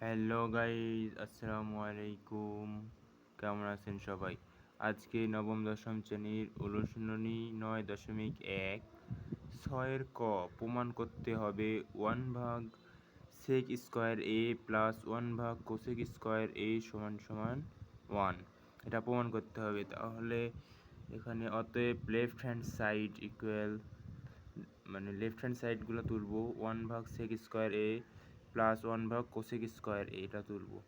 Hello guys, আসসালামু আলাইকুম। কেমন আছেন সবাই? আজকে নবম দশম শ্রেণীর অনুশীলনী 9.1 ছয়ের ক প্রমাণ করতে হবে 1 ভাগ সেক স্কোয়ার এ প্লাস 1 ভাগ কোসেক স্কোয়ার এ সমান সমান 1। এটা প্রমাণ করতে হবে। তাহলে এখানে অতএব লেফট হ্যান্ড সাইড ইকুয়াল, মানে লেফট হ্যান্ড সাইডগুলো তুলবো। 1 ভাগ সেক স্কোয়ার এ প্লাস 1 ভাগ কোসেক স্কোয়ার এটা তুলবো।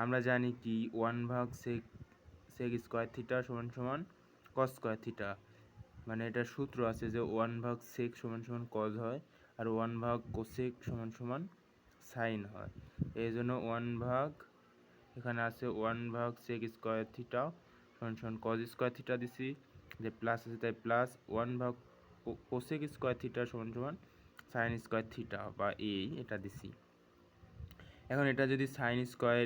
আমরা জানি কি 1 ভাগ সেক স্কোয়ার থিটা সমান সমান কস স্কোয়ার থিটা, মানে এটা সূত্র আছে যে 1 ভাগ সেক সমান সমান কজ হয় আর 1 ভাগ কোসেক সমান সমান সাইন হয়। এই জন্য 1 ভাগ, এখানে আছে 1 ভাগ সেক স্কোয়ার থিটা সমান সমান কজ স্কোয়ার থিটা দিছি, যে প্লাস আছে তাই প্লাস 1 ভাগ কোসেক স্কোয়ার থিটা সমান সমান সাইন স্কোয়ার থিটা বা এটা দিছি। এখন এটা যদি সাইন স্কোয়ার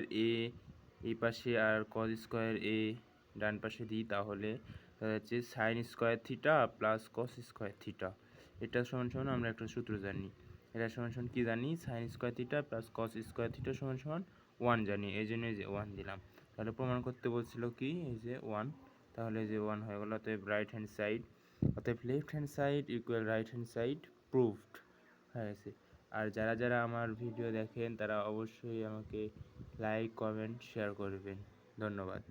এই পাশে আর কজ স্কোয়ার ডান পাশে দিই, তাহলে হচ্ছে sine square theta plus cos square theta. এটা সমান সমান আমরা একটা সূত্র জানি। এটা সমান সমান কী জানি? Sine square theta plus cos square theta সমান সমান 1 জানি, এই জন্য এই যে 1 দিলাম। তাহলে প্রমাণ করতে বলছিল কি এই যে 1, তাহলে এই যে 1 হয়ে গেল। অতএব রাইট হ্যান্ড সাইড, অতএব left hand side equal right hand side proved হয়ে গেছে। আর যারা যারা আমার ভিডিও দেখেন তারা অবশ্যই আমাকে লাইক, কমেন্ট, শেয়ার করবেন। ধন্যবাদ।